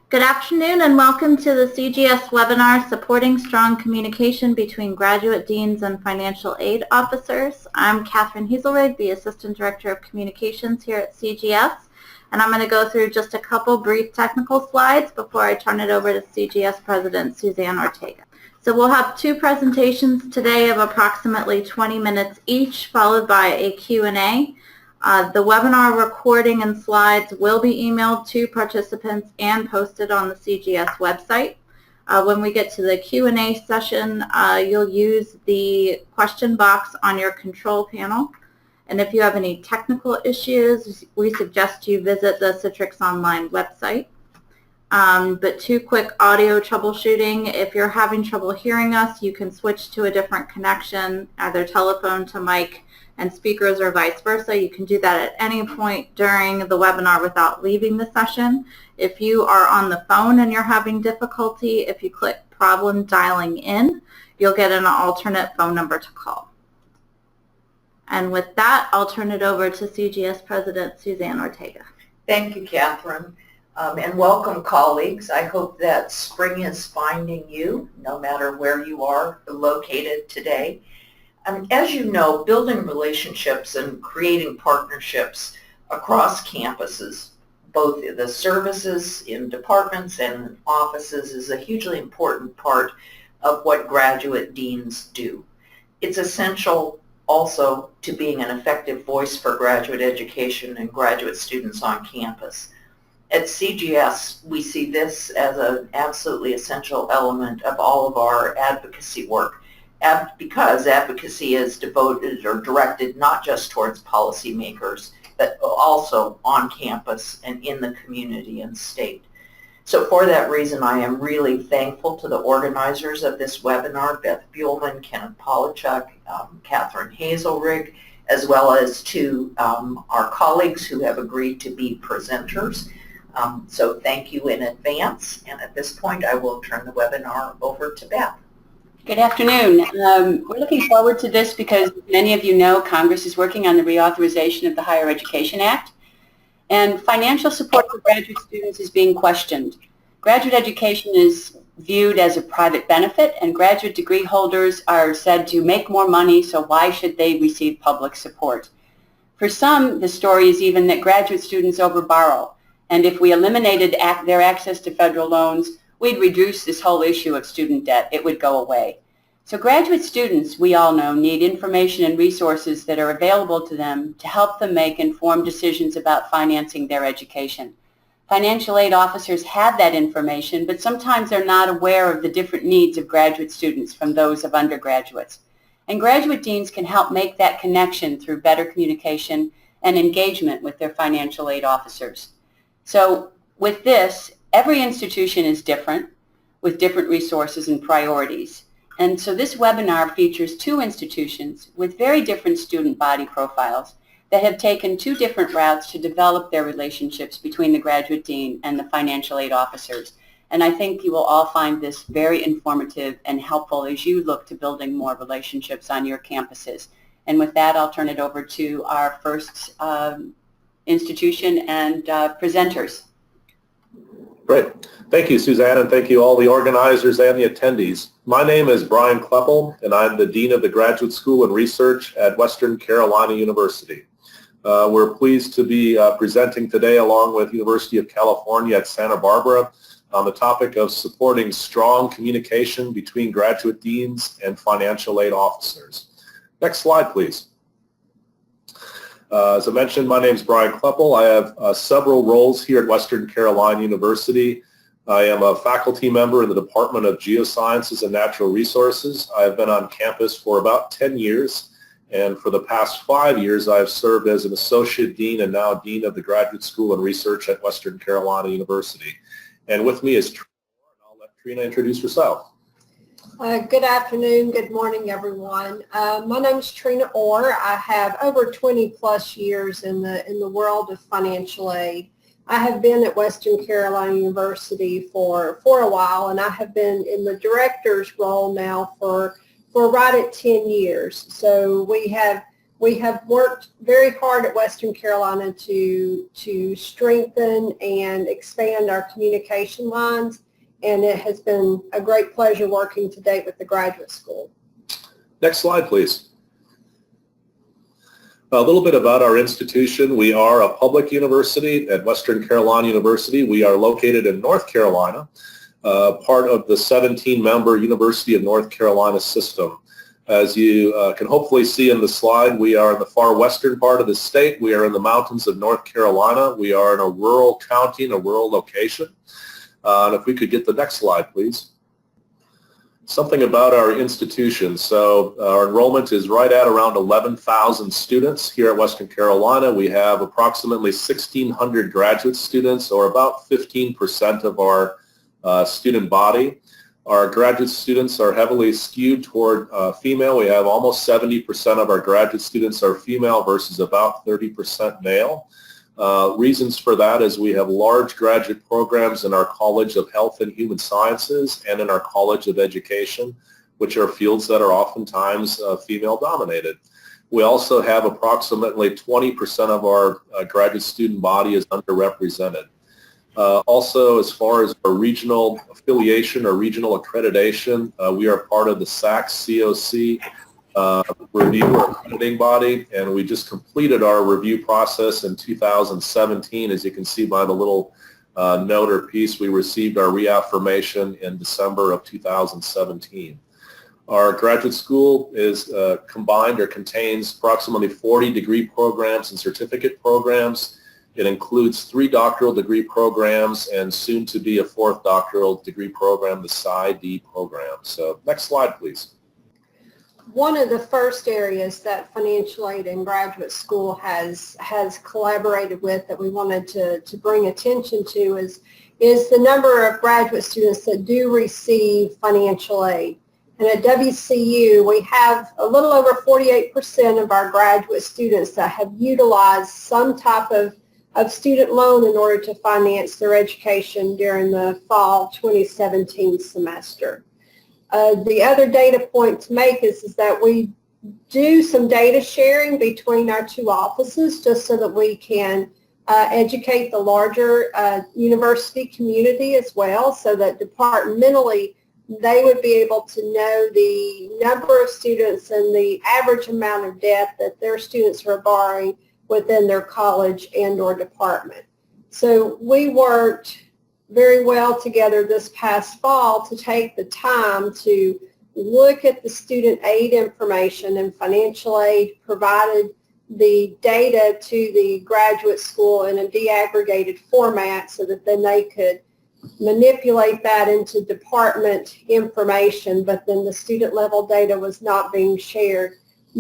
Good afternoon and welcome to the CGS webinar, Supporting Strong Communication Between Graduate Deans and Financial Aid Officers. I'm Catherine Hazelrig, the Assistant Director of Communications here at CGS, and I'm going to go through just a couple brief technical slides before I turn it over to CGS President Suzanne Ortega. So we'll have two presentations today of approximately 20 minutes each, followed by a Q&A. The webinar recording and slides will be emailed to participants and posted on the CGS website. When we get to the Q&A session, you'll use the question box on your control panel. And if you have any technical issues, we suggest you visit the Citrix Online website. But two quick audio troubleshooting. If you're having trouble hearing us, you can switch to a different connection, either telephone to mic and speakers or vice versa. You can do that at any point during the webinar without leaving the session. If you are on the phone and you're having difficulty, if you click problem dialing in, you'll get an alternate phone number to call. And with that, I'll turn it over to CGS President Suzanne Ortega. Thank you, Catherine, and welcome, colleagues. I hope that spring is finding you, no matter where you are located today. As you know, building relationships and creating partnerships across campuses, both the services in departments and offices, is a hugely important part of what graduate deans do. It's essential also to being an effective voice for graduate education and graduate students on campus. At CGS, we see this as an absolutely essential element of all of our advocacy work, because advocacy is devoted or directed not just towards policymakers, but also on campus and in the community and state. So for that reason, I am really thankful to the organizers of this webinar, Beth Buellman, Kenneth Polachuk, Catherine Hazelrig, as well as to our colleagues who have agreed to be presenters. So thank you in advance. And at this point, I will turn the webinar over to Beth. Good afternoon. We're looking forward to this because many of you know Congress is working on the reauthorization of the Higher Education Act, and financial support for graduate students is being questioned. Graduate education is viewed as a private benefit, and graduate degree holders are said to make more money, so why should they receive public support? For some, the story is even that graduate students overborrow, and if we eliminated their access to federal loans, we'd reduce this whole issue of student debt. It would go away. So graduate students, we all know, need information and resources that are available to them to help them make informed decisions about financing their education. Financial aid officers have that information, but sometimes they're not aware of the different needs of graduate students from those of undergraduates. And graduate deans can help make that connection through better communication and engagement with their financial aid officers. So with this, every institution is different, with different resources and priorities. And so this webinar features two institutions with very different student body profiles that have taken two different routes to develop their relationships between the graduate dean and the financial aid officers. And I think you will all find this very informative and helpful as you look to building more relationships on your campuses. And with that, I'll turn it over to our first institution and presenters. Great. Thank you, Suzanne, and thank you all the organizers and the attendees. My name is Brian Kleppel, and I'm the Dean of the Graduate School and Research at Western Carolina University. We're pleased to be presenting today along with University of California at Santa Barbara on the topic of supporting strong communication between graduate deans and financial aid officers. Next slide, please. As I mentioned, my name is Brian Kleppel. I have several roles here at Western Carolina University. I am a faculty member in the Department of Geosciences and Natural Resources. I have been on campus for about 10 years, and for the past 5 years, I have served as an associate dean and now dean of the Graduate School and Research at Western Carolina University. And with me is Trina, and I'll let Trina introduce herself. Good afternoon, good morning, everyone. My name is Trina Orr. I have over 20 plus years in the world of financial aid. I have been at Western Carolina University for a while, and I have been in the director's role now for right at 10 years. So we have We have worked very hard at Western Carolina to strengthen and expand our communication lines, and it has been a great pleasure working to date with the graduate school. Next slide, please. A little bit about our institution. We are a public university at Western Carolina University. We are located in North Carolina, part of the 17-member University of North Carolina system. As you can hopefully see in the slide, we are in the far western part of the state. We are in the mountains of North Carolina. We are in a rural county, in a rural location. And if we could get the next slide, please. Something about our institution. So our enrollment is right at around 11,000 students here at Western Carolina. We have approximately 1,600 graduate students, or about 15% of our student body. Our graduate students are heavily skewed toward female. We have almost 70% of our graduate students are female versus about 30% male. Reasons for that is we have large graduate programs in our College of Health and Human Sciences and in our College of Education, which are fields that are oftentimes female dominated. We also have approximately 20% of our graduate student body is underrepresented. Also, as far as our regional affiliation or regional accreditation, we are part of the SACS COC review or accrediting body, and we just completed our review process in 2017. As you can see by the little note or piece, we received our reaffirmation in December of 2017. Our graduate school is combined or contains approximately 40 degree programs and certificate programs. It includes 3 doctoral degree programs and soon to be a 4th doctoral degree program, the PsyD program. So next slide, please. One of the first areas that financial aid in graduate school has collaborated with that we wanted to bring attention to is the number of graduate students that do receive financial aid. And at WCU, we have a little over 48% of our graduate students that have utilized some type of student loan in order to finance their education during the fall 2017 semester. The other data point to make is that we do some data sharing between our 2 offices just so that we can educate the larger university community as well, so that departmentally they would be able to know the number of students and the average amount of debt that their students are borrowing within their college and or department. So we worked very well together this past fall to take the time to look at the student aid information, and financial aid provided the data to the graduate school in a deaggregated format so that then they could manipulate that into department information, but then the student level data was not being shared,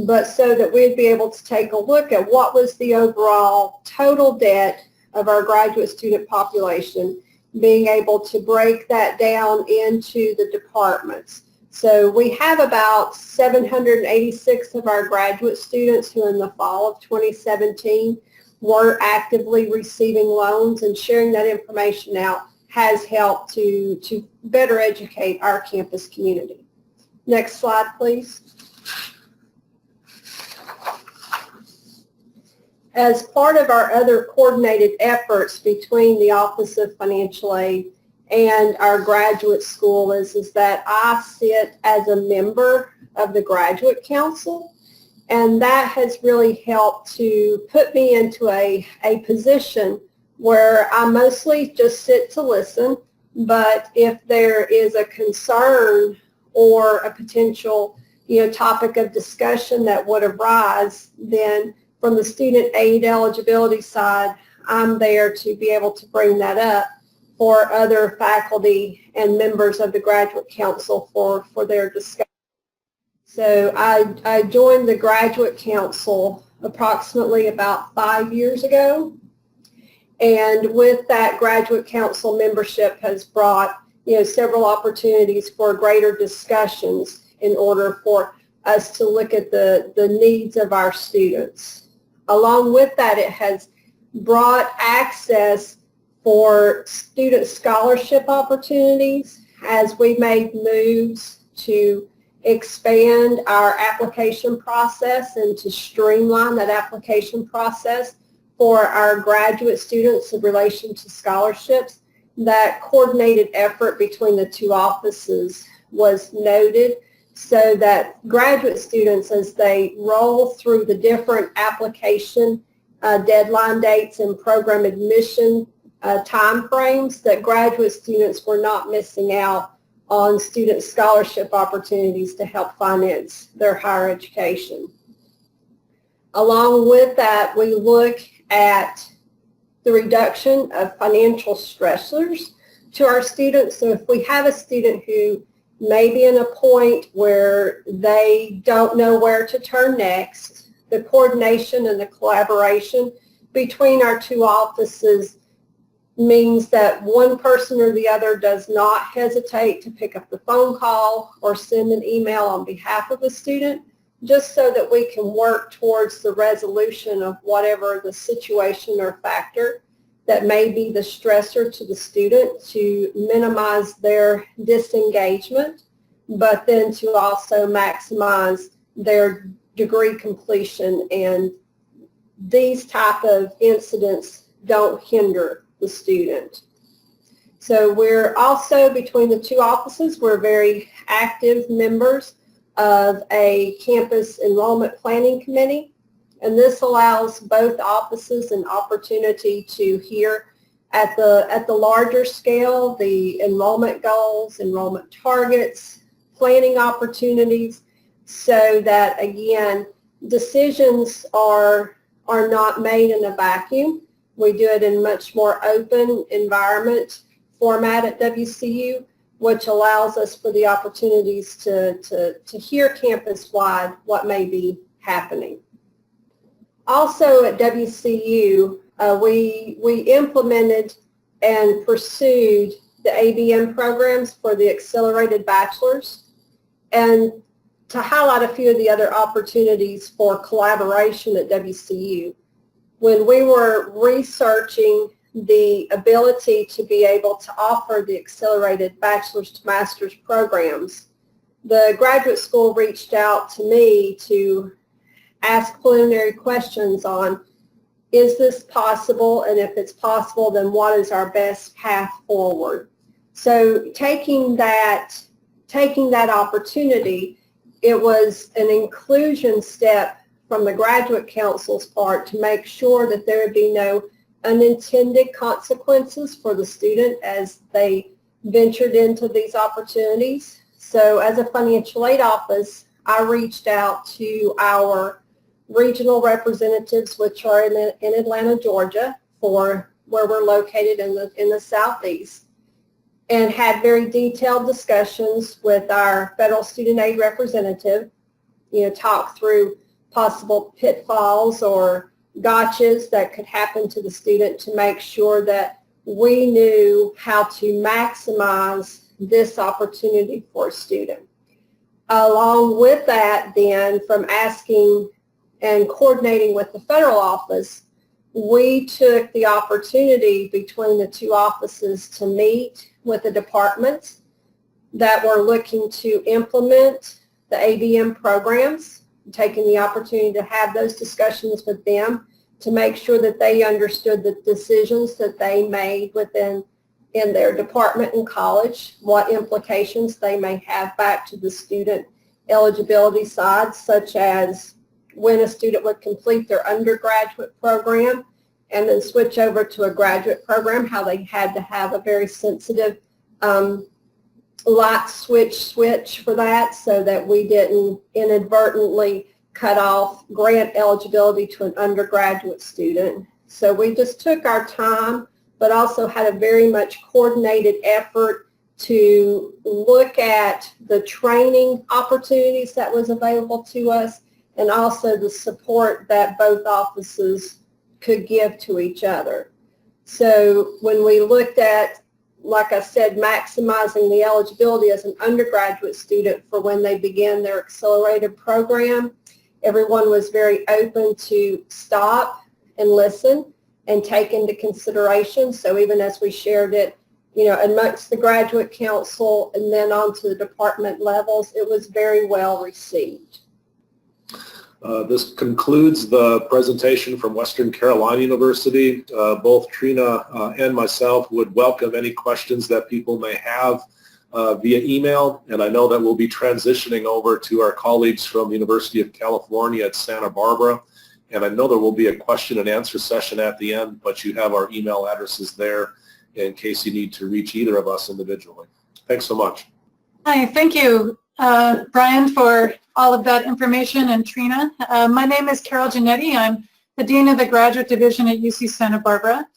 but so that we'd be able to take a look at what was the overall total debt of our graduate student population, being able to break that down into the departments. So we have about 786 of our graduate students who in the fall of 2017 were actively receiving loans, and sharing that information out has helped to better educate our campus community. Next slide, please. As part of our other coordinated efforts between the Office of Financial Aid and our graduate school is that I sit as a member of the Graduate Council, and that has really helped to put me into a position where I mostly just sit to listen, but if there is a concern or a potential topic of discussion that would arise, then from the student aid eligibility side, I'm there to be able to bring that up for other faculty and members of the Graduate Council for their discussion. So I joined the Graduate Council approximately about 5 years ago, and with that Graduate Council membership has brought several opportunities for greater discussions in order for us to look at the needs of our students. Along with that, it has brought access for student scholarship opportunities as we made moves to expand our application process and to streamline that application process for our graduate students in relation to scholarships. That coordinated effort between the two offices was noted so that graduate students, as they roll through the different application deadline dates and program admission time frames, that graduate students were not missing out on student scholarship opportunities to help finance their higher education. Along with that, we look at the reduction of financial stressors to our students. So if we have a student who may be in a point where they don't know where to turn next, the coordination and the collaboration between our two offices means that one person or the other does not hesitate to pick up the phone call or send an email on behalf of a student, just so that we can work towards the resolution of whatever the situation or factor that may be the stressor to the student, to minimize their disengagement, but then to also maximize their degree completion. And these type of incidents don't hinder the student. So we're also, between the two offices, we're very active members of a campus enrollment planning committee, and this allows both offices an opportunity to hear at the larger scale the enrollment goals, enrollment targets, planning opportunities, so that again decisions are not made in a vacuum. We do it in a much more open environment format at WCU, which allows us for the opportunities to hear campus-wide what may be happening. Also at WCU, we implemented and pursued the ABM programs for the accelerated bachelors. And to highlight a few of the other opportunities for collaboration at WCU, when we were researching the ability to be able to offer the accelerated bachelor's to master's programs, the graduate school reached out to me to ask preliminary questions on, is this possible? And if it's possible, then what is our best path forward? So taking that opportunity, it was an inclusion step from the graduate council's part to make sure that there would be no unintended consequences for the student as they ventured into these opportunities. So as a financial aid office, I reached out to our regional representatives, which are in Atlanta, Georgia, for where we're located in the Southeast, and had very detailed discussions with our federal student aid representative, talk through possible pitfalls or gotchas that could happen to the student to make sure that we knew how to maximize this opportunity for a student. Along with that, then, from asking and coordinating with the federal office, we took the opportunity between the two offices to meet with the departments that were looking to implement the ABM programs, taking the opportunity to have those discussions with them to make sure that they understood the decisions that they made in their department and college, what implications they may have back to the student eligibility side, such as when a student would complete their undergraduate program and then switch over to a graduate program, how they had to have a very sensitive light switch for that, so that we didn't inadvertently cut off grant eligibility to an undergraduate student. So we just took our time, but also had a very much coordinated effort to look at the training opportunities that was available to us, and also the support that both offices could give to each other. So when we looked at, like I said, maximizing the eligibility as an undergraduate student for when they begin their accelerated program, everyone was very open to stop and listen and take into consideration. So even as we shared it, amongst the graduate council and then onto the department levels. It was very well received. This concludes the presentation from Western Carolina University. Both Trina and myself would welcome any questions that people may have via email, and I know that we'll be transitioning over to our colleagues from the University of California at Santa Barbara, and I know there will be a question and answer session at the end, but you have our email addresses there in case you need to reach either of us individually. Thanks so much. Hi, thank you, Brian, for all of that information, and Trina. My name is Carol Giannetti. I'm the Dean of the Graduate Division at UC Santa Barbara,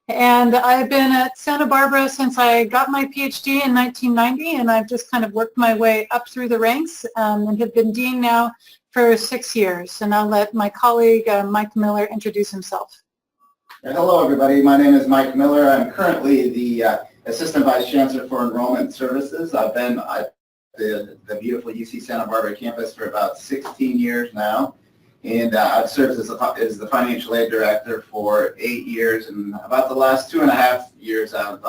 and I've been at Santa Barbara since I got my PhD in 1990, and I've just kind of worked my way up through the ranks and have been Dean now for 6 years. And I'll let my colleague, Mike Miller, introduce himself. Hello, everybody. My name is Mike Miller. I'm currently the Assistant Vice Chancellor for Enrollment Services. I've been at the beautiful UC Santa Barbara campus for about 16 years now, and I've served as the Financial Aid Director for 8 years, and about the last 2.5 years I've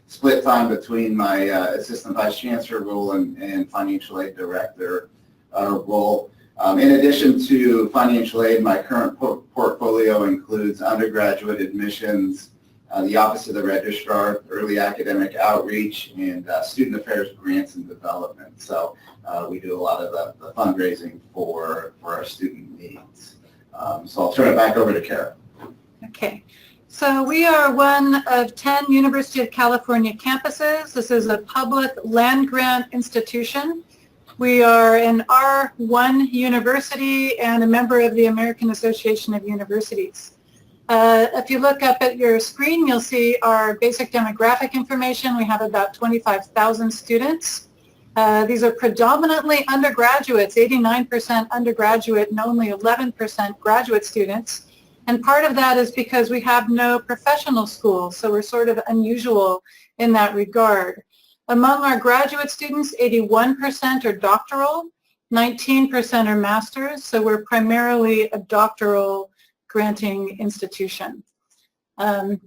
split time between my Assistant Vice Chancellor role and Financial Aid Director role. In addition to financial aid, my current portfolio includes undergraduate admissions, the Office of the Registrar, early academic outreach, and student affairs, grants, and development. So we do a lot of the fundraising for our student needs. So I'll turn it back over to Kara. Okay. So we are one of 10 University of California campuses. This is a public land-grant institution. We are an R1 university and a member of the American Association of Universities. If you look up at your screen, you'll see our basic demographic information. We have about 25,000 students. These are predominantly undergraduates, 89% undergraduate and only 11% graduate students. And part of that is because we have no professional schools, so we're sort of unusual in that regard. Among our graduate students, 81% are doctoral, 19% are masters, so we're primarily a doctoral granting institution.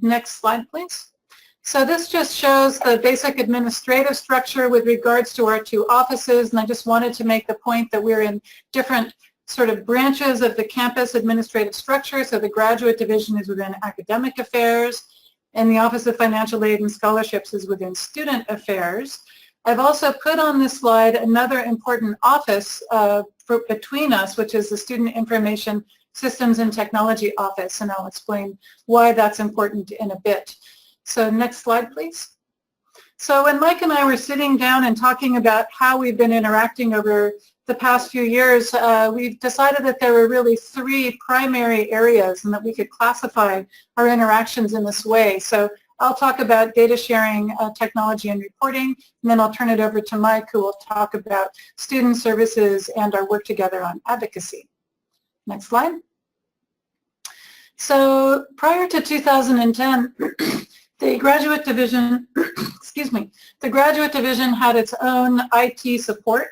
Next slide, please. So this just shows the basic administrative structure with regards to our two offices, and I just wanted to make the point that we're in different sort of branches of the campus administrative structure. So the graduate division is within academic affairs, and the Office of Financial Aid and Scholarships is within student affairs. I've also put on this slide another important office between us, which is the Student Information Systems and Technology Office, and I'll explain why that's important in a bit. So next slide, please. So when Mike and I were sitting down and talking about how we've been interacting over the past few years, we've decided that there were really 3 primary areas and that we could classify our interactions in this way. So I'll talk about data sharing, technology, and reporting, and then I'll turn it over to Mike, who will talk about student services and our work together on advocacy. Next slide. So prior to 2010, the graduate division, excuse me, the graduate division had its own IT support,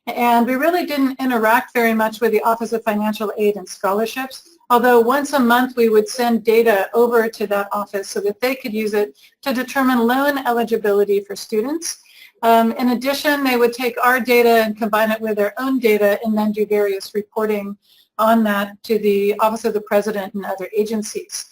and we really didn't interact very much with the Office of Financial Aid and Scholarships, although once a month we would send data over to that office so that they could use it to determine loan eligibility for students. In addition, they would take our data and combine it with their own data and then do various reporting on that to the Office of the President and other agencies.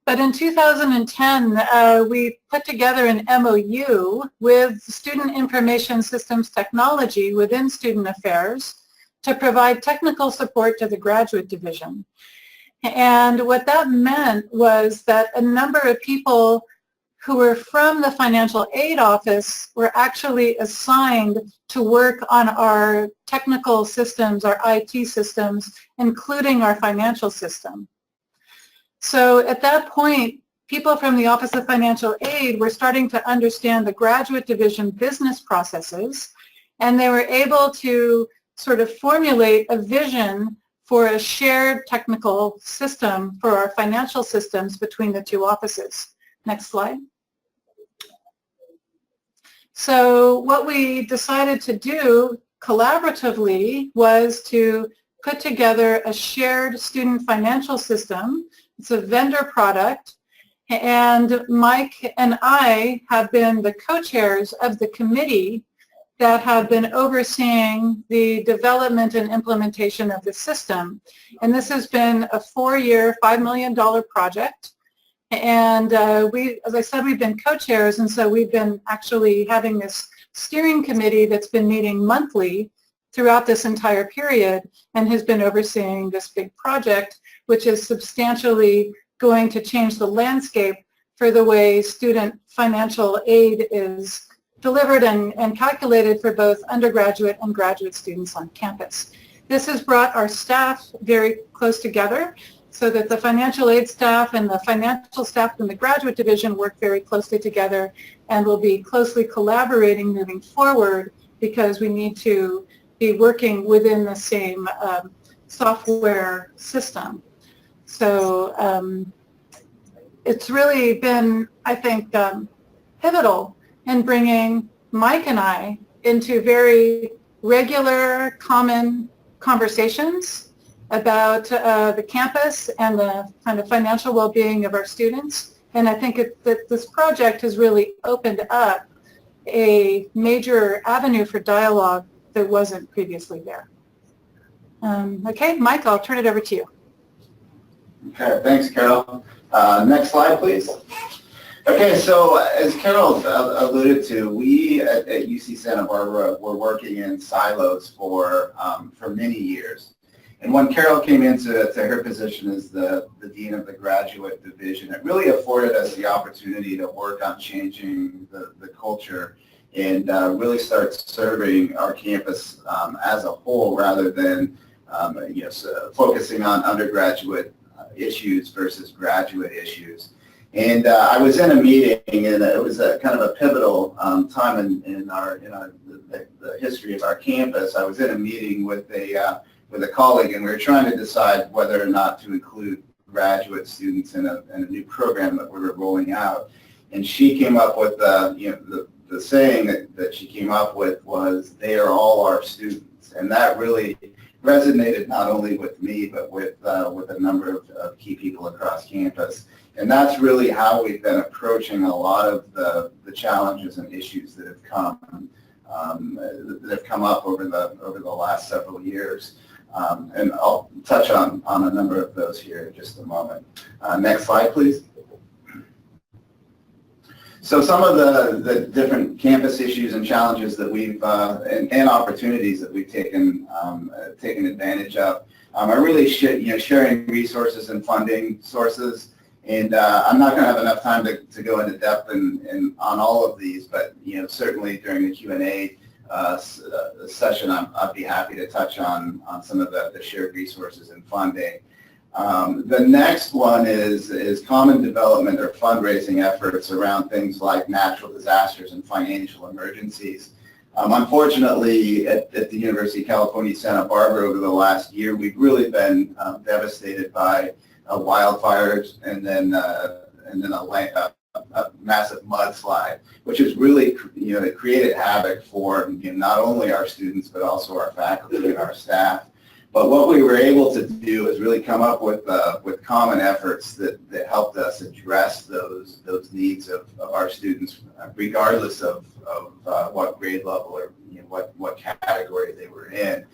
But in 2010, we put together an MOU with Student Information Systems Technology within Student Affairs to provide technical support to the graduate division. And what that meant was that a number of people who were from the Financial Aid Office were actually assigned to work on our technical systems, our IT systems, including our financial system. So at that point, people from the Office of Financial Aid were starting to understand the graduate division business processes, and they were able to sort of formulate a vision for a shared technical system for our financial systems between the two offices. Next slide. So what we decided to do collaboratively was to put together a shared student financial system. It's a vendor product, And Mike and I have been the co-chairs of the committee that have been overseeing the development and implementation of the system. And this has been a 4-year, $5 million project. And as I said, we've been co-chairs, and so we've been actually having this steering committee that's been meeting monthly throughout this entire period and has been overseeing this big project, which is substantially going to change the landscape for the way student financial aid is delivered and calculated for both undergraduate and graduate students on campus. This has brought our staff very close together so that the financial aid staff and the financial staff in the graduate division work very closely together and will be closely collaborating moving forward because we need to be working within the same software system. So it's really been, I think, pivotal in bringing Mike and I into very regular, common conversations about the campus and the kind of financial well-being of our students. And I think that this project has really opened up a major avenue for dialogue that wasn't previously there. Okay, Mike, I'll turn it over to you. Okay, thanks, Carol. Next slide, please. Okay, so as Carol alluded to, we at UC Santa Barbara were working in silos for many years. And when Carol came into her position as the Dean of the Graduate Division, it really afforded us the opportunity to work on changing the culture and really start serving our campus as a whole rather than focusing on undergraduate issues versus graduate issues. And I was in a meeting, and it was a kind of a pivotal time in the history of our campus. I was in a meeting with a colleague, and we were trying to decide whether or not to include graduate students in a new program that we were rolling out. And she came up with the saying that she came up with was, "They are all our students," and that really resonated not only with me but with a number of key people across campus. And that's really how we've been approaching a lot of the challenges and issues that have come up over the last several years. And I'll touch on a number of those here in just a moment. Next slide, please. So some of the different campus issues and challenges that we've and opportunities that we've taken advantage of are really sharing resources and funding sources. And I'm not going to have enough time to go into depth on all of these, but certainly during the Q&A session, I'd be happy to touch on some of the shared resources and funding. The next one is common development or fundraising efforts around things like natural disasters and financial emergencies. Unfortunately, at the University of California, Santa Barbara, over the last year, we've really been devastated by wildfires and then a massive mudslide, which has really created havoc for not only our students but also our faculty and our staff. But what we were able to do is really come up with common efforts that helped us address those needs of our students, regardless of what grade level or what category they were in.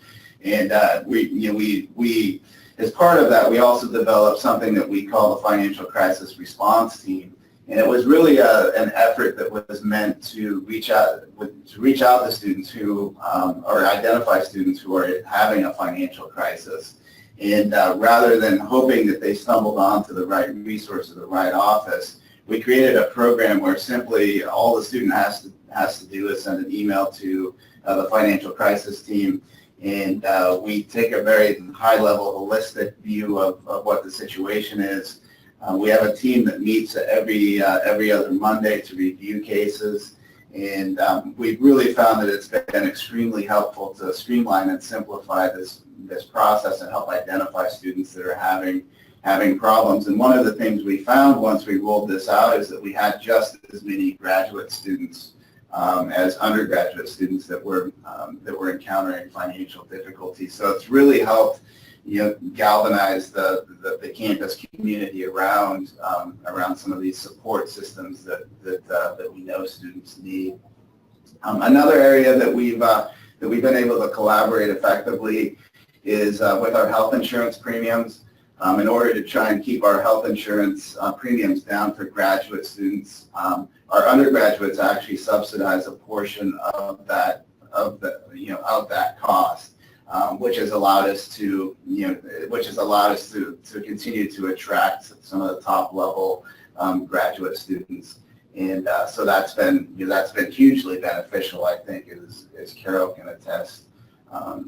And we as part of that, we also developed something that we call the Financial Crisis Response Team. And it was really an effort that was meant to reach out to students who, or identify students who are having a financial crisis. And rather than hoping that they stumbled onto the right resource or the right office, we created a program where simply all the student has to do is send an email to the Financial Crisis Team. And we take a very high-level, holistic view of what the situation is. We have a team that meets every other Monday to review cases, and we've really found that it's been extremely helpful to streamline and simplify this process and help identify students that are having problems. And one of the things we found once we rolled this out is that we had just as many graduate students as undergraduate students that were encountering financial difficulties. So it's really helped galvanize the campus community around some of these support systems that we know students need. Another area that we've been able to collaborate effectively is with our health insurance premiums. In order to try and keep our health insurance premiums down for graduate students, our undergraduates actually subsidize a portion of that cost, which has allowed us to continue to attract some of the top level graduate students. And so that's been hugely beneficial, I think, as Carol can attest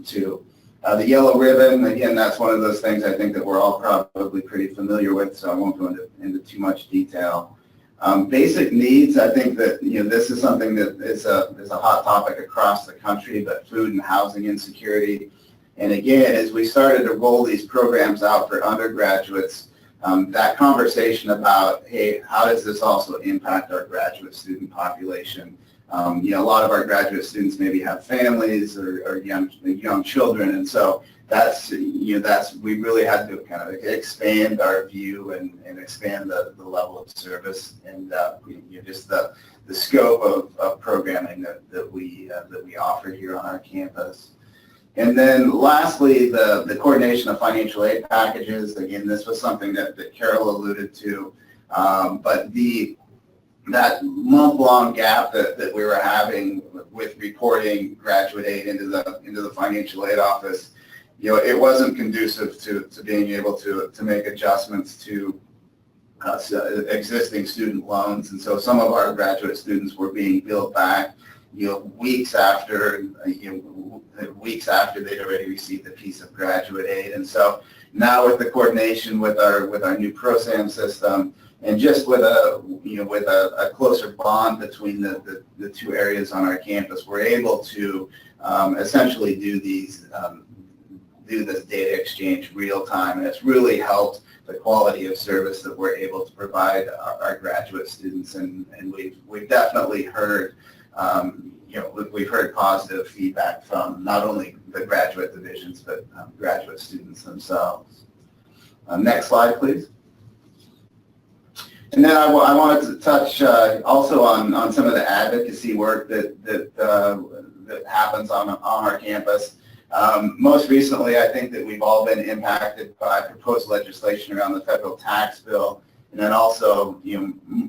to. The yellow ribbon, again, that's one of those things I think that we're all probably pretty familiar with, so I won't go into too much detail. Basic needs, I think that this is something that is a hot topic across the country, but food and housing insecurity. And again, as we started to roll these programs out for undergraduates, that conversation about, hey, how does this also impact our graduate student population? A lot of our graduate students maybe have families or young children, and so we really had to kind of expand our view and expand the level of service and just the scope of programming that we offer here on our campus. And then lastly, the coordination of financial aid packages. Again, this was something that Carol alluded to, but that month-long gap that we were having with reporting graduate aid into the financial aid office, it wasn't conducive to being able to make adjustments to existing student loans, and so some of our graduate students were being billed back, weeks after they'd already received a piece of graduate aid. And so now with the coordination with our new ProSam system, and just with a closer bond between the two areas on our campus, we're able to essentially do this data exchange real time, and it's really helped the quality of service that we're able to provide our graduate students. And we've definitely heard we've heard positive feedback from not only the graduate divisions but graduate students themselves. Next slide, please. And then I wanted to touch also on some of the advocacy work that happens on our campus. Most recently, I think that we've all been impacted by proposed legislation around the federal tax bill, and then also,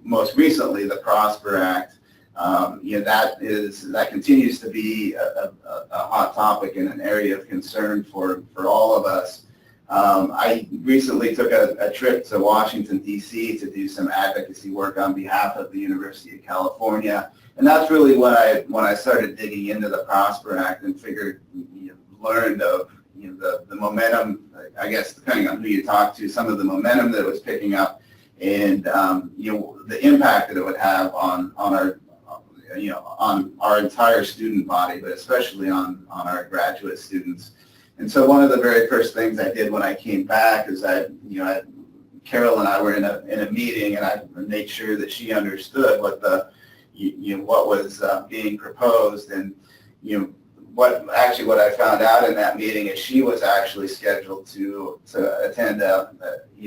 most recently, the Prosper Act. That continues to be a hot topic and an area of concern for all of us. I recently took a trip to Washington, D.C. to do some advocacy work on behalf of the University of California, and that's really when I started digging into the Prosper Act and learned of the momentum, I guess, depending on who you talk to, some of the momentum that it was picking up, and the impact that it would have on our entire student body, but especially on our graduate students. And so one of the very first things I did when I came back is Carol and I were in a meeting, and I made sure that she understood what was being proposed. And what I found out in that meeting is she was actually scheduled to attend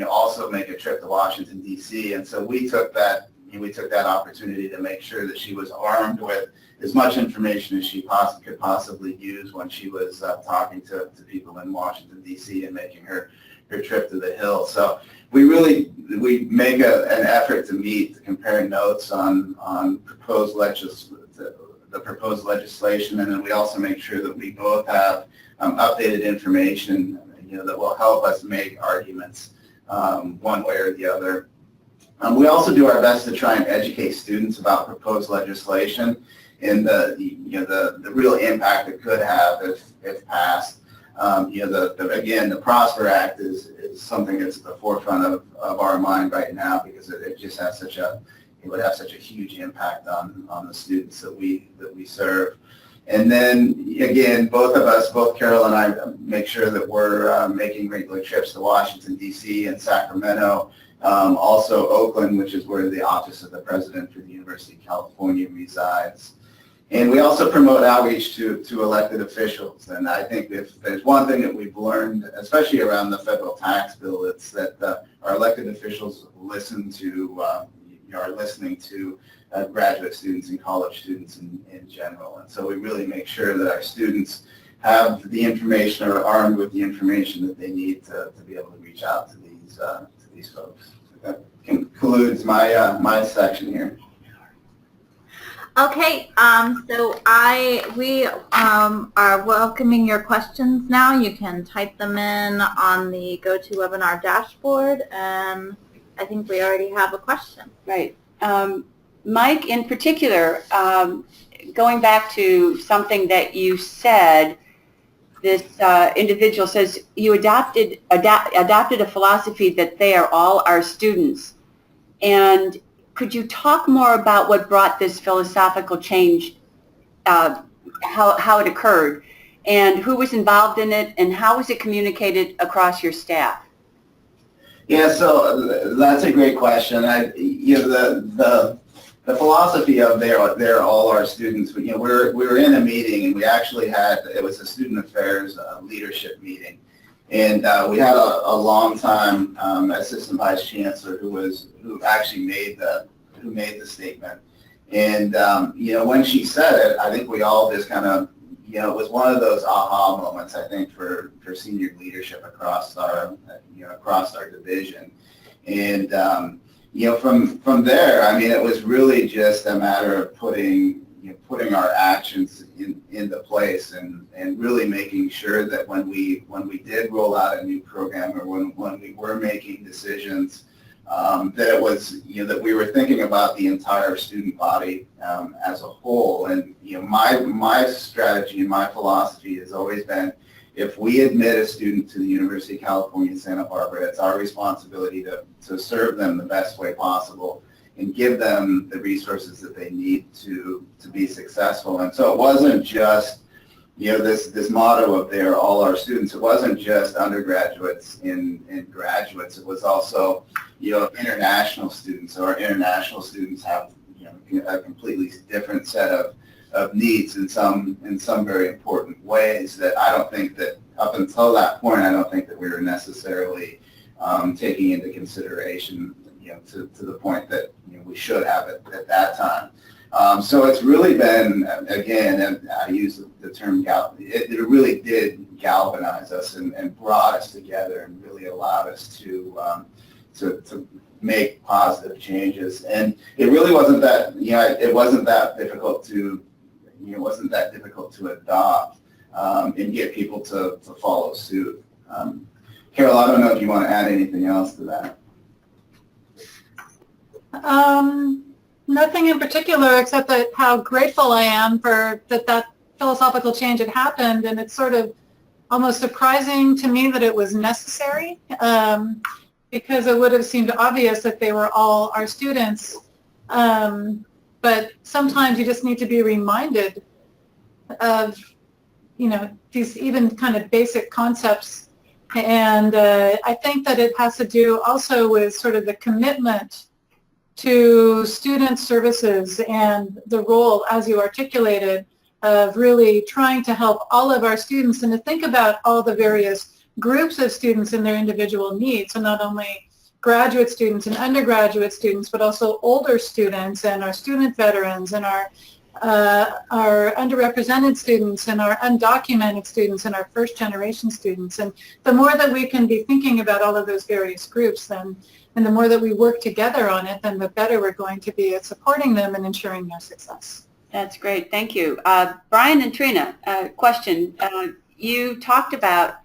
also make a trip to Washington, D.C. And so we took that opportunity to make sure that she was armed with as much information as she could possibly use when she was talking to people in Washington, D.C. and making her trip to the Hill. So we make an effort to meet, to compare notes on the proposed legislation, and then we also make sure that we both have updated information that will help us make arguments one way or the other. We also do our best to try and educate students about proposed legislation and the real impact it could have if passed. Again, the Prosper Act is something that's at the forefront of our mind right now, because it just has it would have such a huge impact on the students that we serve. And then again, both Carol and I, make sure that we're making regular trips to Washington, D.C. and Sacramento. Also Oakland, which is where the Office of the President for the University of California resides. And we also promote outreach to elected officials. And I think if there's one thing that we've learned, especially around the federal tax bill, it's that our elected officials are listening to graduate students and college students in general. And so we really make sure that our students have the information or are armed with the information that they need to be able to reach out to these folks. That concludes my section here. Okay, so we are welcoming your questions now. You can type them in on the GoToWebinar dashboard, and I think we already have a question. Right. Mike, in particular, going back to something that you said, this individual says you adopted a philosophy that they are all our students. And could you talk more about what brought this philosophical change, how it occurred, and who was involved in it, and how was it communicated across your staff? Yeah, so that's a great question. The philosophy of they're all our students. We were in a meeting, and we actually it was a student affairs leadership meeting, and we had a long-time assistant vice chancellor who actually made the statement. And when she said it, I think we all just kind of, it was one of those aha moments, I think, for senior leadership across our division. And from there, I mean, it was really just a matter of putting our actions into place and really making sure that when we did roll out a new program, or when we were making decisions, that it was, that we were thinking about the entire student body as a whole. And my strategy and my philosophy has always been, if we admit a student to the University of California, Santa Barbara, it's our responsibility to serve them the best way possible and give them the resources that they need to be successful. And so it wasn't just, this motto of they're all our students. It wasn't just undergraduates and graduates. It was also, international students. So our international students have, a completely different set of needs in some very important ways that I don't think that up until that point, I don't think that we were necessarily taking into consideration, to the point that we should have it at that time. So it's really been, again, and I use the term, it really did galvanize us and brought us together and really allowed us to make positive changes. And it really wasn't that, it wasn't that difficult to, adopt and get people to follow suit. Carol, I don't know if you want to add anything else to that. Nothing in particular, except that how grateful I am for that philosophical change had happened, and it's sort of almost surprising to me that it was necessary, because it would have seemed obvious that they were all our students. But sometimes you just need to be reminded of, these even kind of basic concepts. And I think that it has to do also with sort of the commitment to student services and the role, as you articulated, of really trying to help all of our students and to think about all the various groups of students and their individual needs. So not only graduate students and undergraduate students, but also older students and our student veterans and our underrepresented students and our undocumented students and our first generation students. And the more that we can be thinking about all of those various groups, and the more that we work together on it, then the better we're going to be at supporting them and ensuring their success. That's great. Thank you. Brian and Trina, question. You talked about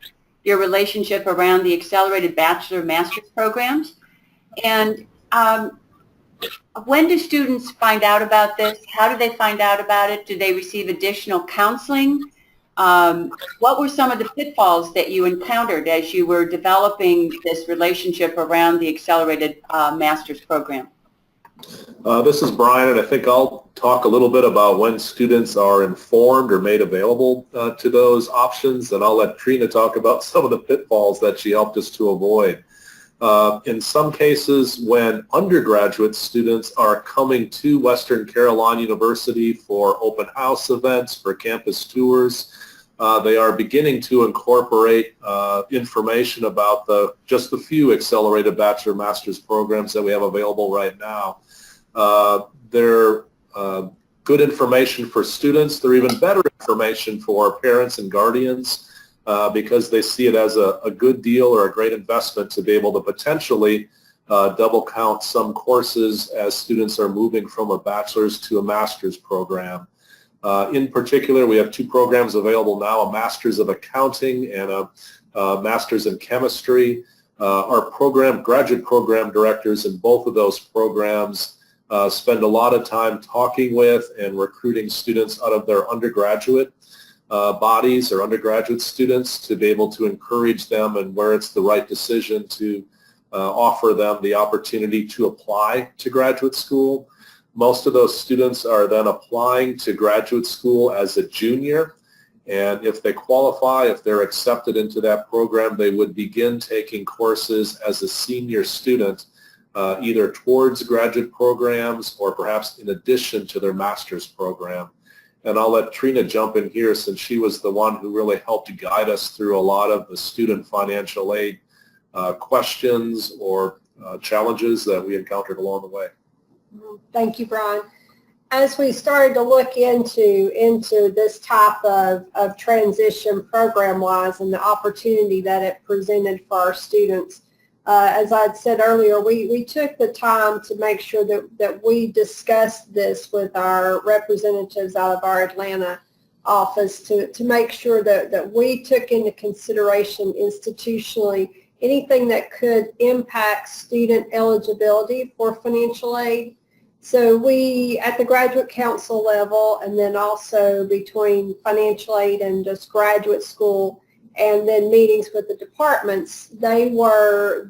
your relationship around the accelerated bachelor-master's programs. And when do students find out about this? How do they find out about it? Do they receive additional counseling? What were some of the pitfalls that you encountered as you were developing this relationship around the accelerated master's program? This is Brian, and I think I'll talk a little bit about when students are informed or made available to those options, and I'll let Trina talk about some of the pitfalls that she helped us to avoid. In some cases, when undergraduate students are coming to Western Carolina University for open house events, for campus tours, they are beginning to incorporate information about just the few accelerated bachelor master's programs that we have available right now. They're good information for students. They're even better information for parents and guardians because they see it as a good deal or a great investment to be able to potentially double count some courses as students are moving from a bachelor's to a master's program. In particular, we have two programs available now, a Master's of Accounting and a Master's in Chemistry. Our graduate program directors in both of those programs spend a lot of time talking with and recruiting students out of their undergraduate bodies or undergraduate students to be able to encourage them and where it's the right decision to offer them the opportunity to apply to graduate school. Most of those students are then applying to graduate school as a junior, and if they qualify, if they're accepted into that program, they would begin taking courses as a senior student, either towards graduate programs or perhaps in addition to their master's program. And I'll let Trina jump in here since she was the one who really helped guide us through a lot of the student financial aid questions or challenges that we encountered along the way. Thank you, Brian. As we started to look into this type of transition program-wise and the opportunity that it presented for our students, as I'd said earlier, we took the time to make sure that we discussed this with our representatives out of our Atlanta office to make sure that we took into consideration institutionally anything that could impact student eligibility for financial aid. So we, at the graduate council level, and then also between financial aid and just graduate school, and then meetings with the departments, they were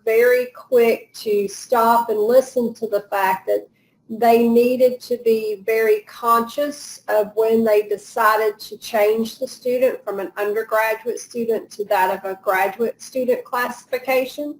very quick to stop and listen to the fact that they needed to be very conscious of when they decided to change the student from an undergraduate student to that of a graduate student classification.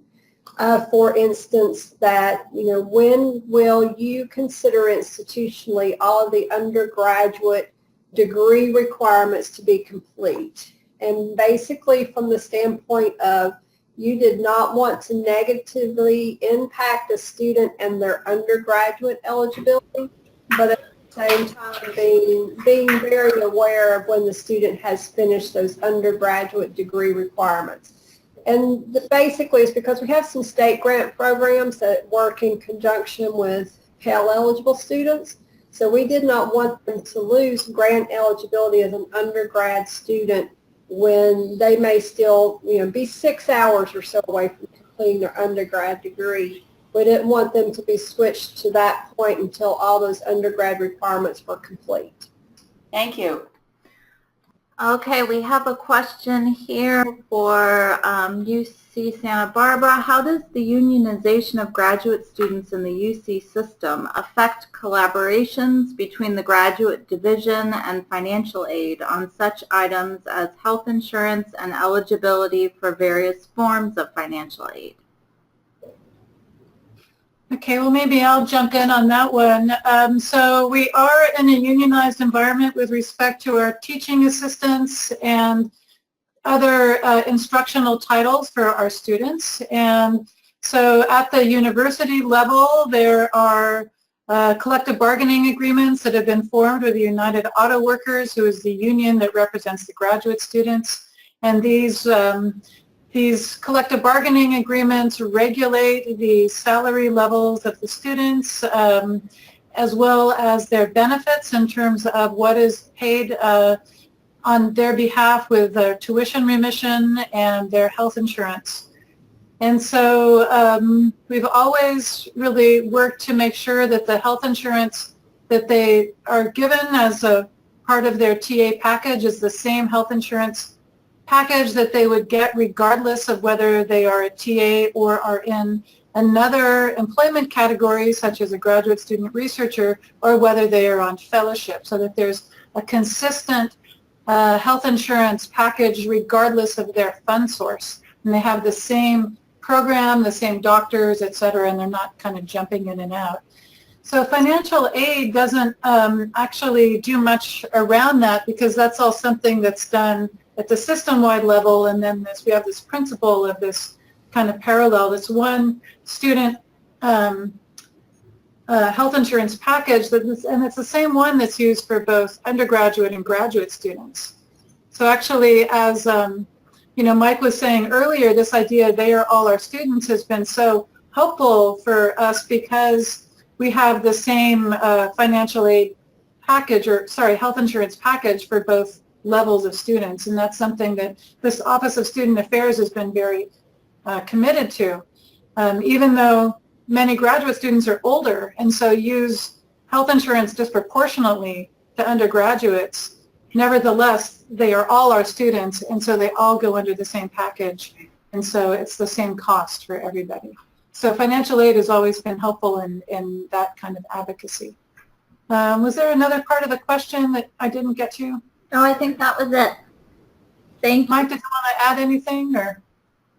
For instance, that, when will you consider institutionally all of the undergraduate degree requirements to be complete? And basically from the standpoint of you did not want to negatively impact a student and their undergraduate eligibility, but at the same time being very aware of when the student has finished those undergraduate degree requirements. And basically it's because we have some state grant programs that work in conjunction with Pell eligible students. So we did not want them to lose grant eligibility as an undergrad student when they may still, be 6 hours or so away from completing their undergrad degree. We didn't want them to be switched to that point until all those undergrad requirements were complete. Thank you. Okay, we have a question here for UC Santa Barbara. How does the unionization of graduate students in the UC system affect collaborations between the graduate division and financial aid on such items as health insurance and eligibility for various forms of financial aid? Okay, well, maybe I'll jump in on that one. So we are in a unionized environment with respect to our teaching assistants and other instructional titles for our students. And so at the university level, there are collective bargaining agreements that have been formed with the United Auto Workers, who is the union that represents the graduate students. And these collective bargaining agreements regulate the salary levels of the students as well as their benefits in terms of what is paid on their behalf with their tuition remission and their health insurance. And so we've always really worked to make sure that the health insurance that they are given as a part of their TA package is the same health insurance package that they would get regardless of whether they are a TA or are in another employment category such as a graduate student researcher, or whether they are on fellowship, so that there's a consistent health insurance package regardless of their fund source, and they have the same program, the same doctors, et cetera, and they're not kind of jumping in and out. So financial aid doesn't actually do much around that because that's all something that's done at the system-wide level, and then we have this principle of this kind of parallel, this one student health insurance package, and it's the same one that's used for both undergraduate and graduate students. So actually, as Mike was saying earlier, this idea they are all our students has been so helpful for us because we have the same financial aid package, health insurance package for both levels of students, and that's something that this Office of Student Affairs has been very committed to. Even though many graduate students are older and so use health insurance disproportionately to undergraduates, nevertheless, they are all our students, and so they all go under the same package, and so it's the same cost for everybody. So financial aid has always been helpful in that kind of advocacy. Was there another part of the question that I didn't get to? No, I think that was it. Thank you. Mike, did you want to add anything, or?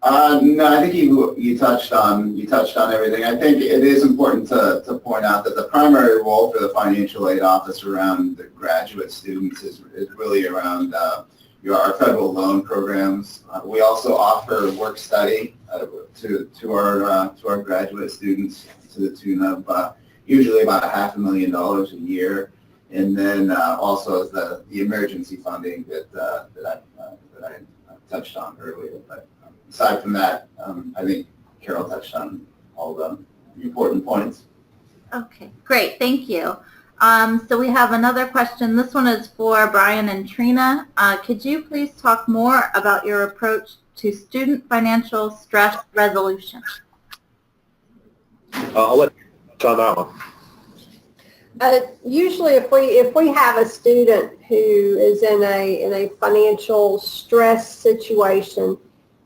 No, I think you touched on everything. I think it is important to point out that the primary role for the financial aid office around the graduate students is really around our federal loan programs. We also offer work study to our graduate students to the tune of usually about $500,000 a year, and then also the emergency funding that I touched on earlier. But aside from that, I think Carol touched on all the important points. Okay, great. Thank you. So we have another question. This one is for Brian and Trina. Could you please talk more about your approach to student financial stress resolution? I'll let you touch on that one. Usually if we have a student who is in a financial stress situation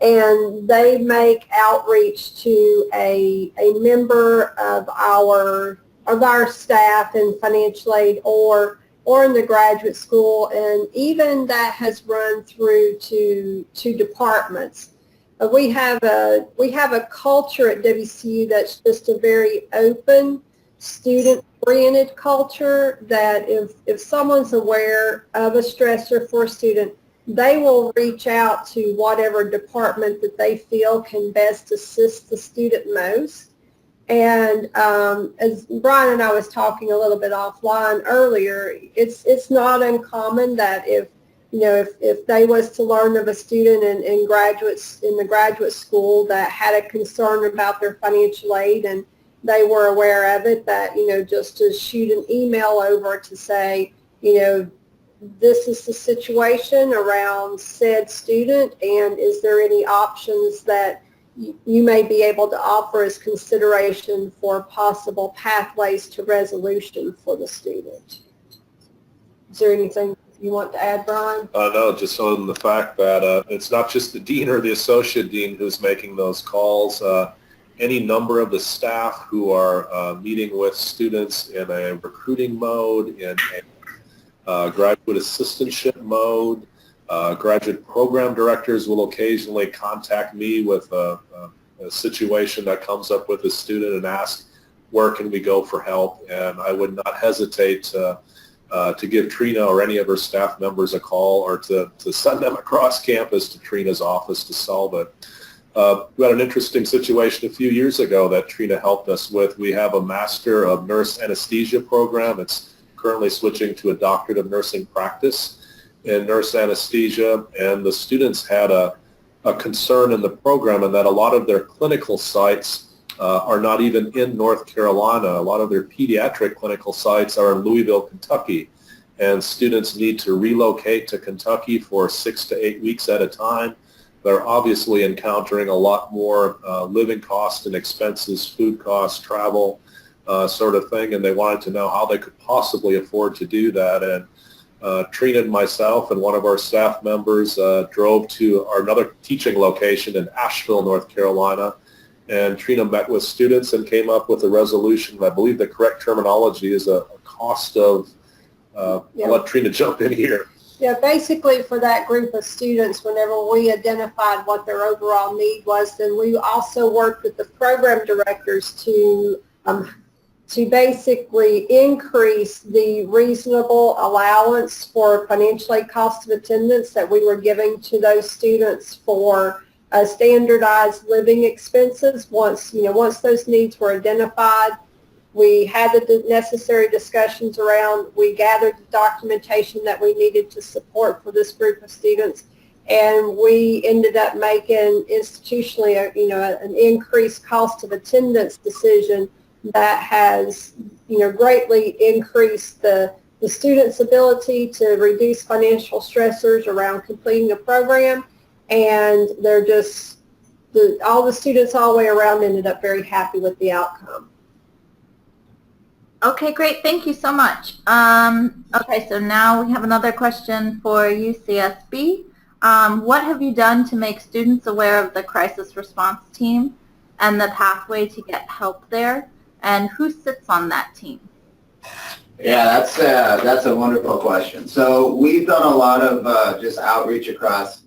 and they make outreach to a member of our staff in financial aid or in the graduate school, and even that has run through to departments. We have a culture at WCU that's just a very open, student-oriented culture, that if someone's aware of a stressor for a student, they will reach out to whatever department that they feel can best assist the student most. And as Brian and I was talking a little bit offline earlier, it's not uncommon that if they was to learn of a student in the graduate school that had a concern about their financial aid and they were aware of it, that, just to shoot an email over to say, this is the situation around said student, and is there any options that you may be able to offer as consideration for possible pathways to resolution for the student. Is there anything you want to add, Brian? No, just on the fact that it's not just the dean or the associate dean who's making those calls. Any number of the staff who are meeting with students in a recruiting mode, in a graduate assistantship mode. Graduate program directors will occasionally contact me with a situation that comes up with a student and ask, where can we go for help? And I would not hesitate to give Trina or any of her staff members a call, or to send them across campus to Trina's office to solve it. We had an interesting situation a few years ago that Trina helped us with. We have a Master of Nurse Anesthesia program. It's currently switching to a Doctorate of Nursing Practice in nurse anesthesia, and the students had a concern in the program, and that a lot of their clinical sites are not even in North Carolina. A lot of their pediatric clinical sites are in Louisville, Kentucky, and students need to relocate to Kentucky for 6 to 8 weeks at a time. They're obviously encountering a lot more living costs and expenses, food costs, travel, sort of thing, and they wanted to know how they could possibly afford to do that. And Trina and myself and one of our staff members drove to another teaching location in Asheville, North Carolina, and Trina met with students and came up with a resolution. I believe the correct terminology is a cost of, I'll let Trina jump in here. Yeah, basically for that group of students, whenever we identified what their overall need was, then we also worked with the program directors to basically increase the reasonable allowance for financial aid cost of attendance that we were giving to those students for standardized living expenses. Once those needs were identified, we had the necessary discussions around, we gathered the documentation that we needed to support for this group of students, and we ended up making institutionally an increased cost of attendance decision that has greatly increased the students' ability to reduce financial stressors around completing a program, and they're just all the students all the way around ended up very happy with the outcome. Okay, great. Thank you so much. Okay, so now we have another question for UCSB. What have you done to make students aware of the crisis response team and the pathway to get help there? And who sits on that team? Yeah, that's a wonderful question. So we've done a lot of just outreach across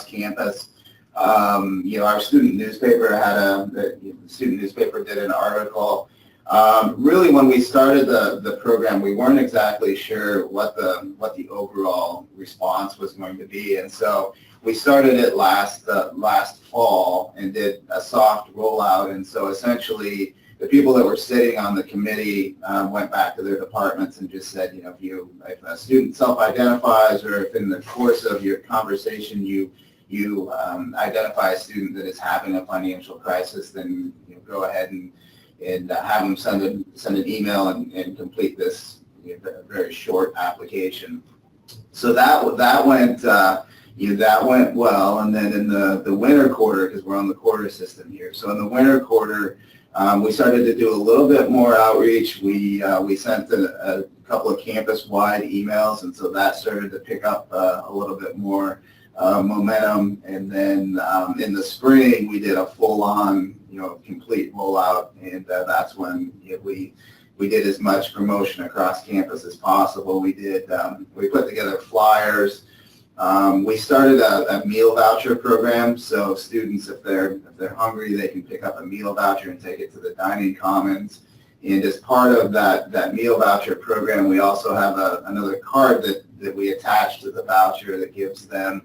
campus. Our student newspaper did an article. Really, when we started the program, we weren't exactly sure what the overall response was going to be, and so we started it last fall and did a soft rollout. And so essentially, the people that were sitting on the committee went back to their departments and just said, if a student self-identifies, or if in the course of your conversation you identify a student that is having a financial crisis, then go ahead and have them send an email and complete this very short application. So that went well. And then in the winter quarter, because we're on the quarter system here, so in the winter quarter, we started to do a little bit more outreach. We sent a couple of campus-wide emails, and so that started to pick up a little bit more momentum. And then in the spring, we did a full-on, complete rollout, and that's when we did as much promotion across campus as possible. We put together flyers. We started a meal voucher program, so students, if they're hungry, they can pick up a meal voucher and take it to the dining commons. And as part of that meal voucher program, we also have another card that we attach to the voucher that gives them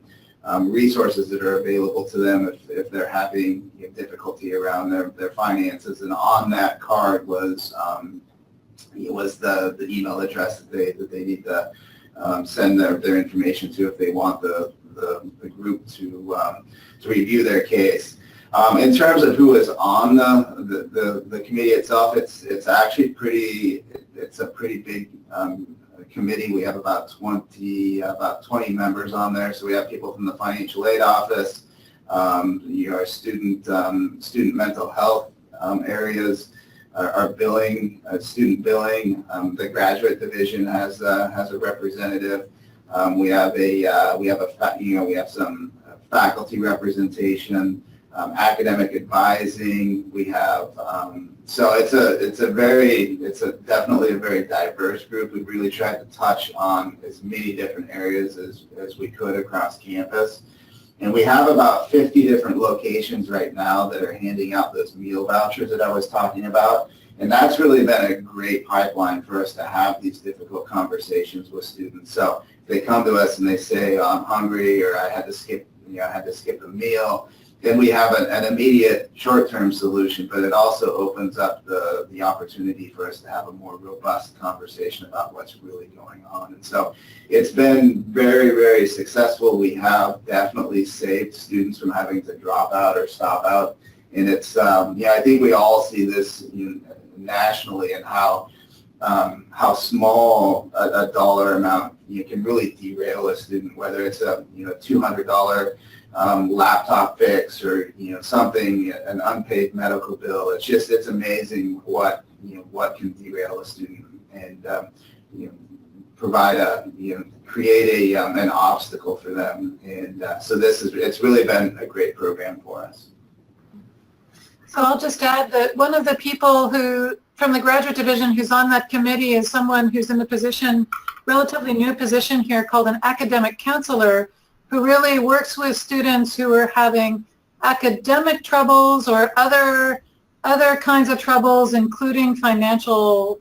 resources that are available to them if they're having difficulty around their finances. And on that card was the email address that they need to send their information to if they want the group to review their case. In terms of who is on the committee itself, it's actually it's a pretty big committee. We have about 20 members on there. So we have people from the financial aid office, our student mental health areas, our billing, student billing. The graduate division has a representative. We have some faculty representation, academic advising. We have so it's definitely a very diverse group. We really tried to touch on as many different areas as we could across campus. And we have about 50 different locations right now that are handing out those meal vouchers that I was talking about. And that's really been a great pipeline for us to have these difficult conversations with students. So they come to us and they say, I'm hungry, or I had to skip a meal. Then we have an immediate short-term solution, but it also opens up the opportunity for us to have a more robust conversation about what's really going on. And so it's been very, very successful. We have definitely saved students from having to drop out or stop out. And it's, I think we all see this nationally, and how small a dollar amount can really derail a student, whether it's a $200 laptop fix, or something, an unpaid medical bill. It's amazing what can derail a student and create an obstacle for them. And so it's really been a great program for us. So I'll just add that one of the people who from the graduate division who's on that committee is someone who's in the position, relatively new position here, called an academic counselor, who really works with students who are having academic troubles or other kinds of troubles, including financial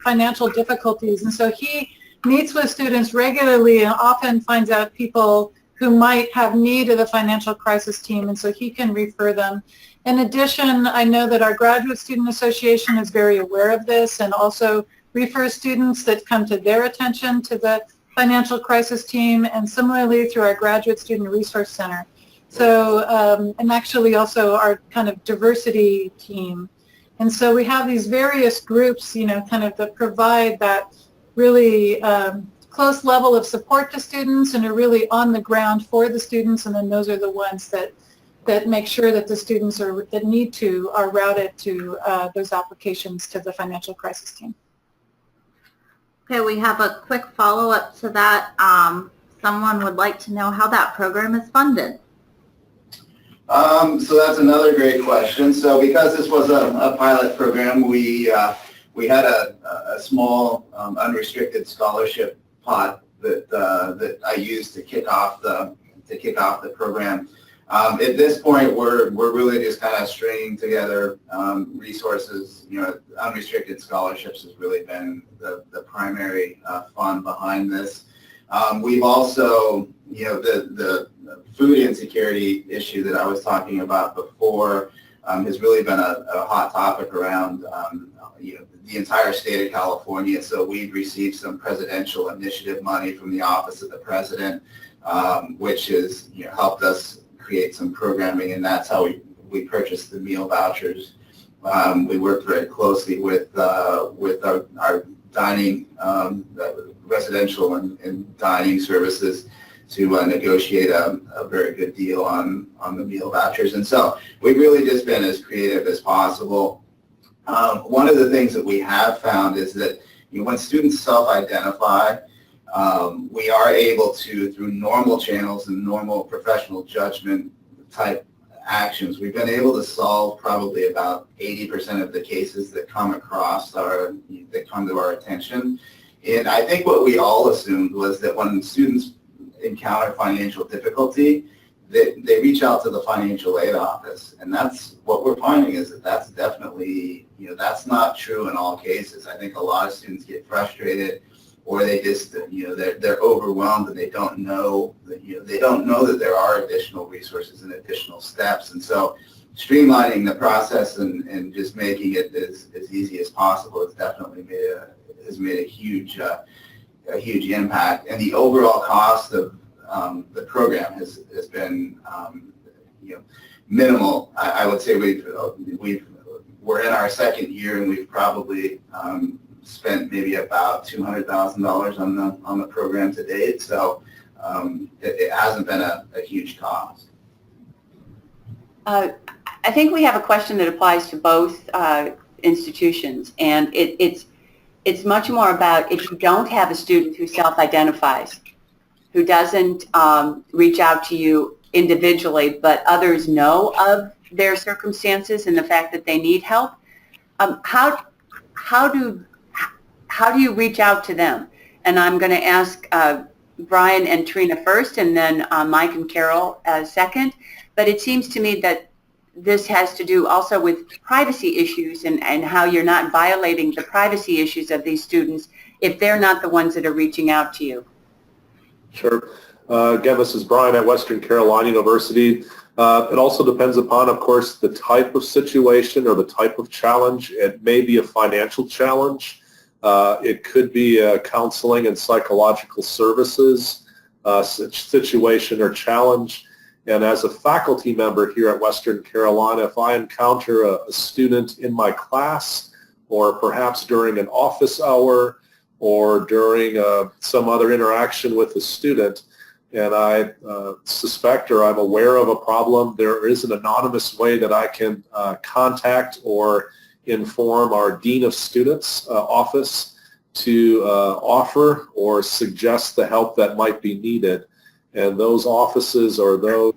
difficulties. And so he meets with students regularly and often finds out people who might have need of the financial crisis team, and so he can refer them. In addition, I know that our Graduate Student Association is very aware of this and also refers students that come to their attention to the financial crisis team, and similarly through our Graduate Student Resource Center. So, and actually also our kind of diversity team. And so we have these various groups, you know, kind of that provide that really close level of support to students and are really on the ground for the students, and then those are the ones that make sure that the students that need to are routed to those applications to the financial crisis team. Okay, we have a quick follow-up to that. Someone would like to know how that program is funded. So that's another great question. So because this was a pilot program, we had a small unrestricted scholarship pot that I used to kick off the program. At this point, we're really just kind of stringing together resources. You know, unrestricted scholarships has really been the primary fund behind this. We've also, you know, the food insecurity issue that I was talking about before has really been a hot topic around you know, the entire state of California. So we've received some presidential initiative money from the Office of the President, which has, you know, helped us create some programming, and that's how we purchased the meal vouchers. We worked very closely with our dining, residential and dining services to negotiate a very good deal on the meal vouchers. And so we've really just been as creative as possible. One of the things that we have found is that, you know, when students self-identify, we are able to, through normal channels and normal professional judgment type actions, we've been able to solve probably about 80% of the cases that come to our attention. And I think what we all assumed was that when students encounter financial difficulty, they reach out to the financial aid office. And that's what we're finding, is that that's definitely, you know, that's not true in all cases. I think a lot of students get frustrated, or they just, you know, they're overwhelmed and they don't know that, you know, they don't know that there are additional resources and additional steps. And so streamlining the process and just making it as easy as possible has definitely made a huge impact. And the overall cost of the program has been, you know, minimal. I would say we're in our second year, and we've probably spent maybe about $200,000 on the program to date. So it hasn't been a huge cost. I think we have a question that applies to both institutions, and it's much more about if you don't have a student who self-identifies, who doesn't reach out to you individually, but others know of their circumstances and the fact that they need help, how do you reach out to them? And I'm going to ask Brian and Trina first, and then Mike and Carol second. But it seems to me that this has to do also with privacy issues and how you're not violating the privacy issues of these students if they're not the ones that are reaching out to you. Sure. Again, this is Brian at Western Carolina University. It also depends upon, of course, the type of situation or the type of challenge. It may be a financial challenge. It could be a counseling and psychological services situation or challenge. And as a faculty member here at Western Carolina, if I encounter a student in my class, or perhaps during an office hour, or during some other interaction with a student, and I suspect or I'm aware of a problem, there is an anonymous way that I can contact or inform our Dean of Students office to offer or suggest the help that might be needed. And those offices or those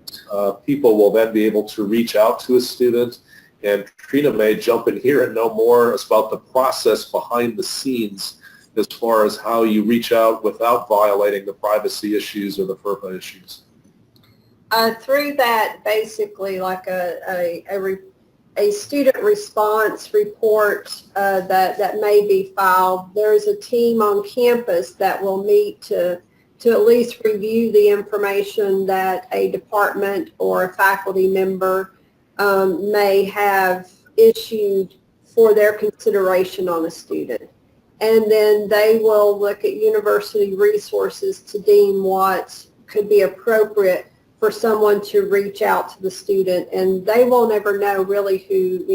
people will then be able to reach out to a student and Trina may jump in here and know more about the process behind the scenes as far as how you reach out without violating the privacy issues or the FERPA issues. Through that, basically like a student response report that may be filed, there's a team on campus that will meet to at least review the information that a department or a faculty member may have issued for their consideration on a student. And then they will look at university resources to deem what could be appropriate for someone to reach out to the student. And they will never know really who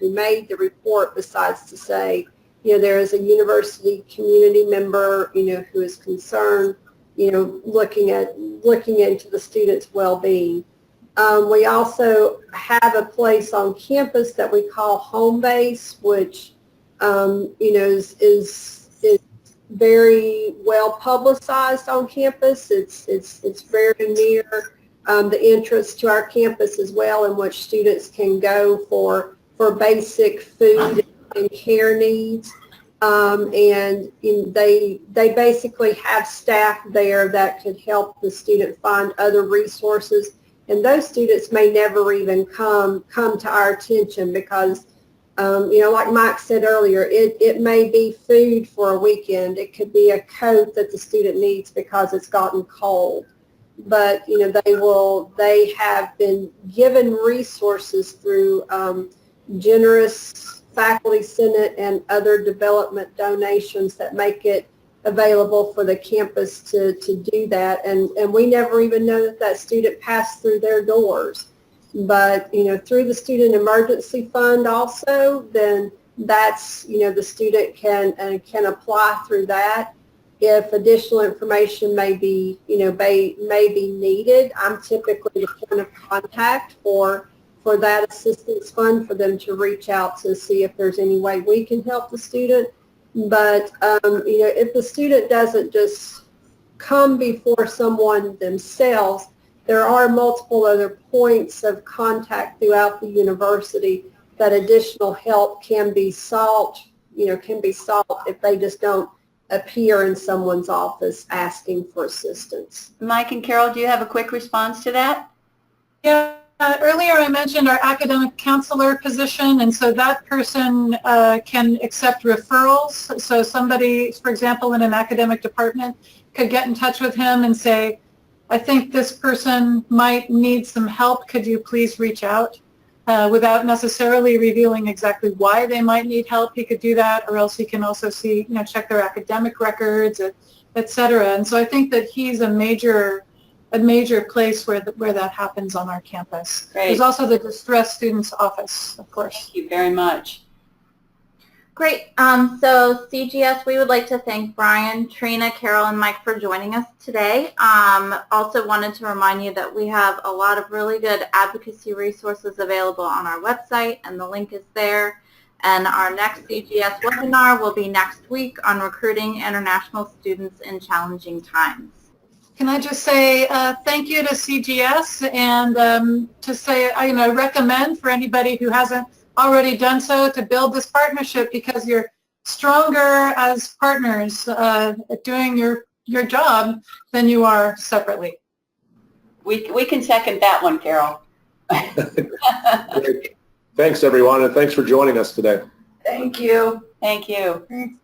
made the report, besides to say, there is a university community member, who is concerned, looking into the student's well-being. We also have a place on campus that we call home base, which is very well publicized on campus. It's very near the entrance to our campus as well, in which students can go for basic food and care needs. And they basically have staff there that could help the student find other resources. And those students may never even come to our attention because, like Mike said earlier, it may be food for a weekend. It could be a coat that the student needs because it's gotten cold. But, they have been given resources through generous faculty senate and other development donations that make it available for the campus to do that. And we never even know that student passed through their doors. But, through the Student Emergency Fund also, then that's, the student can apply through that. If additional information may be needed, I'm typically the point of contact for that assistance fund for them to reach out to see if there's any way we can help the student. But, if the student doesn't just come before someone themselves, there are multiple other points of contact throughout the university that additional help can be sought if they just don't appear in someone's office asking for assistance. Mike and Carol, do you have a quick response to that? Yeah. Earlier I mentioned our academic counselor position, and so that person can accept referrals. So somebody, for example, in an academic department could get in touch with him and say, I think this person might need some help. Could you please reach out? Without necessarily revealing exactly why they might need help, he could do that, or else he can also see, check their academic records, et cetera. And so I think that he's a major place where that happens on our campus. Great. There's also the distressed students office, of course. Thank you very much. Great. So CGS, we would like to thank Brian, Trina, Carol, and Mike for joining us today. Also wanted to remind you that we have a lot of really good advocacy resources available on our website, and the link is there. And our next CGS webinar will be next week on recruiting international students in challenging times. Can I just say thank you to CGS, and to say I recommend for anybody who hasn't already done so to build this partnership, because you're stronger as partners at doing your job than you are separately. We can second that one, Carol. Thanks, everyone, and thanks for joining us today. Thank you. Thank you. Thanks.